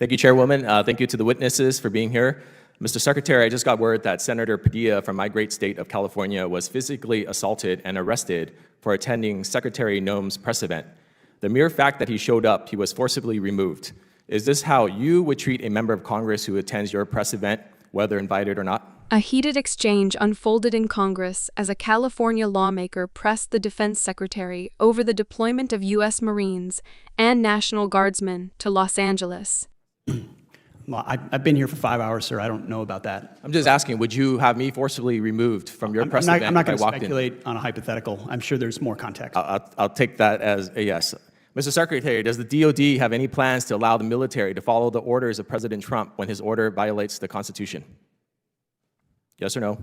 Thank you, Chairwoman. Thank you to the witnesses for being here. Mr. Secretary, I just got word that Senator Padilla from my great state of California was physically assaulted and arrested for attending Secretary Noem's press event. The mere fact that he showed up, he was forcibly removed. Is this how you would treat a member of Congress who attends your press event, whether invited or not? A heated exchange unfolded in Congress as a California lawmaker pressed the defense secretary over the deployment of U.S. Marines and National Guardsmen to Los Angeles. Well, I've been here for 5 hours, sir. I don't know about that. I'm just asking, would you have me forcibly removed from your press event? I'm not going to speculate on a hypothetical. I'm sure there's more context. I'll take that as a yes. Mr. Secretary, does the DOD have any plans to allow the military to follow the orders of President Trump when his order violates the Constitution? Yes or no?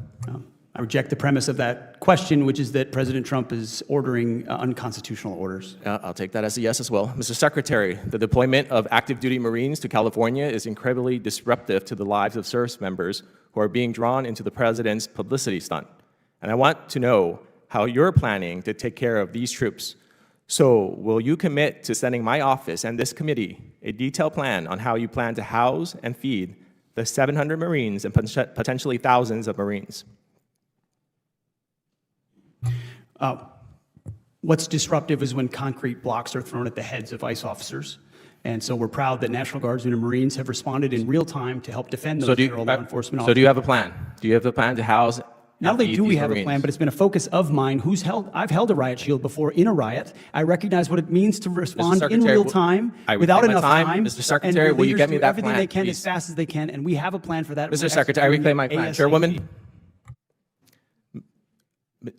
I reject the premise of that question, which is that President Trump is ordering unconstitutional orders. I'll take that as a yes as well. Mr. Secretary, the deployment of active duty Marines to California is incredibly disruptive to the lives of service members who are being drawn into the President's publicity stunt. And I want to know how you're planning to take care of these troops. So will you commit to sending my office and this committee a detailed plan on how you plan to house and feed the 700 Marines and potentially thousands of Marines? What's disruptive is when concrete blocks are thrown at the heads of ICE officers. And so we're proud that National Guardsmen and Marines have responded in real time to help defend those federal law enforcement officers. So do you have a plan? Do you have a plan to house? Not only do we have a plan, but it's been a focus of mine. I've held a riot shield before in a riot. I recognize what it means to respond in real time without enough time. Mr. Secretary, will you get me that plan? Everything they can as fast as they can, and we have a plan for that. Mr. Secretary, I reclaim my plan. Chairwoman,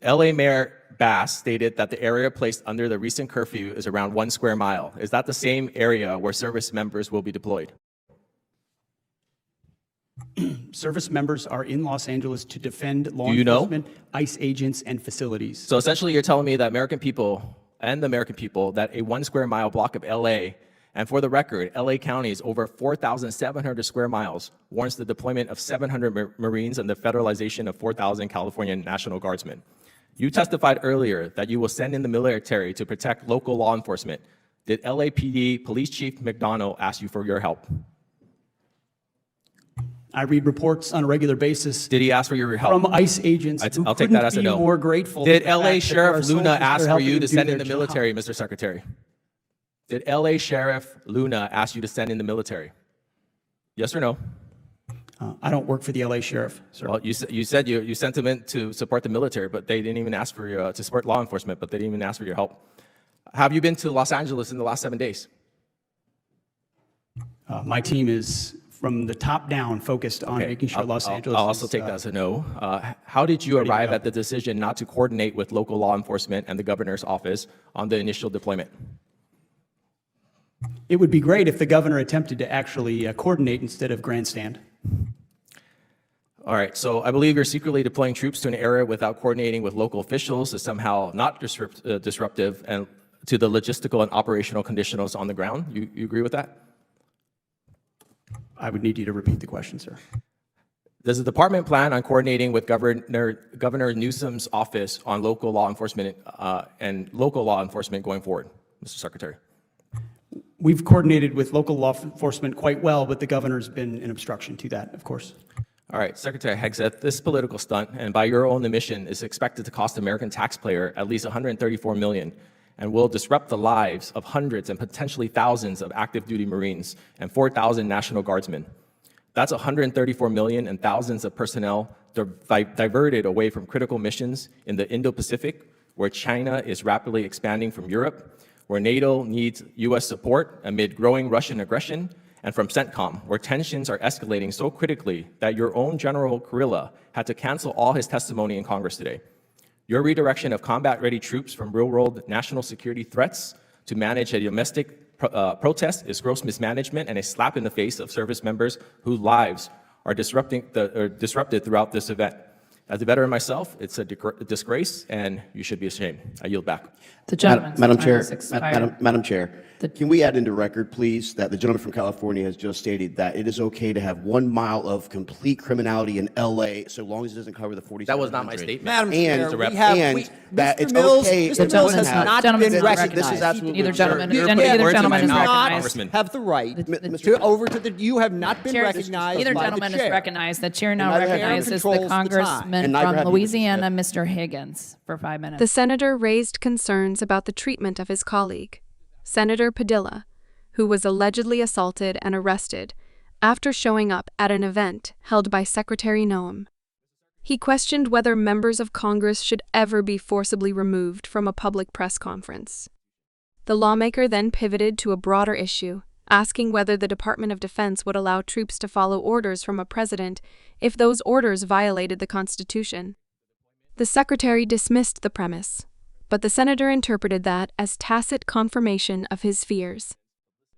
LA Mayor Bass stated that the area placed under the recent curfew is around 1 square mile. Is that the same area where service members will be deployed? Service members are in Los Angeles to defend law enforcement, ICE agents, and facilities. So essentially you're telling me that the American people, that a 1 square mile block of LA, and for the record, LA County is over 4,700 square miles, warrants the deployment of 700 Marines and the federalization of 4,000 California National Guardsmen. You testified earlier that you will send in the military to protect local law enforcement. Did LAPD Police Chief McDonnell ask you for your help? I read reports on a regular basis. Did he ask for your help? From ICE agents who I'll take that as a no. More grateful. Did LA Sheriff Luna ask for you to send in the military, Mr. Secretary? Did LA Sheriff Luna ask you to send in the military? Yes or no? I don't work for the LA Sheriff, sir. Well, you said you sent them in to support the military, but they didn't even ask for your, to support law enforcement, but they didn't even ask for your help. Have you been to Los Angeles in the last 7 days? My team is, from the top down, focused on making sure Los Angeles I'll also take that as a no. How did you arrive at the decision not to coordinate with local law enforcement and the governor's office on the initial deployment? It would be great if the governor attempted to actually coordinate instead of grandstand. All right, so I believe you're secretly deploying troops to an area without coordinating with local officials is somehow not disruptive and to the logistical and operational conditions on the ground. You agree with that? I would need you to repeat the question, sir. Does the department plan on coordinating with Governor Newsom's office on local law enforcement going forward, Mr. Secretary? We've coordinated with local law enforcement quite well, but the governor's been an obstruction to that, of course. All right, Secretary Hegseth, this political stunt, and by your own admission, is expected to cost the American taxpayer at least $134 million and will disrupt the lives of hundreds and potentially thousands of active duty Marines and 4,000 National Guardsmen. That's $134 million and thousands of personnel diverted away from critical missions in the Indo-Pacific, where China is rapidly expanding from Europe, where NATO needs US support amid growing Russian aggression, and from CENTCOM, where tensions are escalating so critically that your own General Kurilla had to cancel all his testimony in Congress today. Your redirection of combat-ready troops from real-world national security threats to manage a domestic protest is gross mismanagement and a slap in the face of service members whose lives are disrupted throughout this event. As a veteran myself, it's a disgrace, and you should be ashamed. I yield back. The gentleman. Madam Chair, Can we add into record, please, that the gentleman from California has just stated that it is okay to have 1 mile of complete criminality in LA so long as it doesn't cover the 4700? That was not my statement. Madam And- Chair, that Mr. it's Mills, okay Mr. if Mills it has doesn't have- not Gentleman been is recognized. This is absolutely Either gentleman, You're either putting words in gentleman my is mouth, recognized. Congressman. Have the right Mr. you have not been Chair, recognized either by the gentleman chair. is recognized. The chair now And neither have recognizes controls the the time. congressman And neither from have you, Mr. Louisiana, Mr. Higgins, for 5 minutes. The senator raised concerns about the treatment of his colleague, Senator Padilla, who was allegedly assaulted and arrested after showing up at an event held by Secretary Noem. He questioned whether members of Congress should ever be forcibly removed from a public press conference. The lawmaker then pivoted to a broader issue, asking whether the Department of Defense would allow troops to follow orders from a president if those orders violated the Constitution. The secretary dismissed the premise, but the senator interpreted that as tacit confirmation of his fears.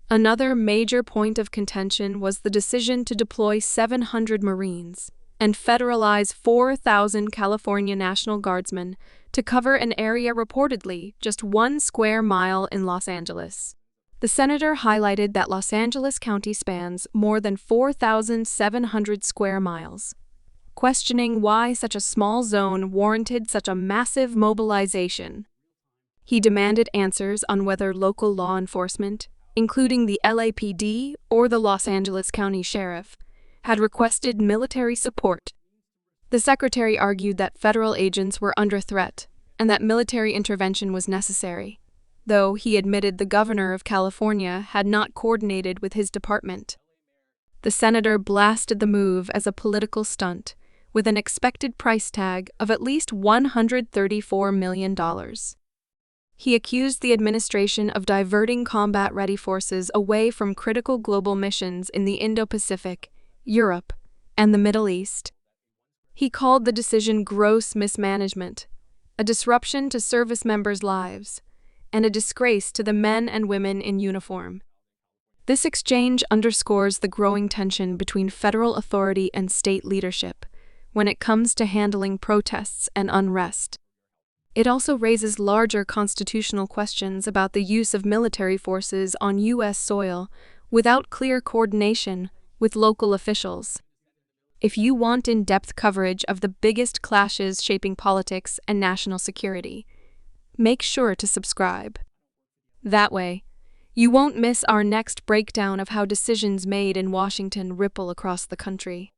Another major point of contention was the decision to deploy 700 Marines and federalize 4,000 California National Guardsmen to cover an area reportedly just 1 square mile in Los Angeles. The senator highlighted that Los Angeles County spans more than 4,700 square miles, questioning why such a small zone warranted such a massive mobilization. He demanded answers on whether local law enforcement, including the LAPD or the Los Angeles County Sheriff, had requested military support. The secretary argued that federal agents were under threat and that military intervention was necessary, though he admitted the governor of California had not coordinated with his department. The senator blasted the move as a political stunt, with an expected price tag of at least $134 million. He accused the administration of diverting combat-ready forces away from critical global missions in the Indo-Pacific, Europe, and the Middle East. He called the decision gross mismanagement, a disruption to service members' lives, and a disgrace to the men and women in uniform. This exchange underscores the growing tension between federal authority and state leadership when it comes to handling protests and unrest. It also raises larger constitutional questions about the use of military forces on U.S. soil without clear coordination with local officials. If you want in-depth coverage of the biggest clashes shaping politics and national security, make sure to subscribe. That way, you won't miss our next breakdown of how decisions made in Washington ripple across the country.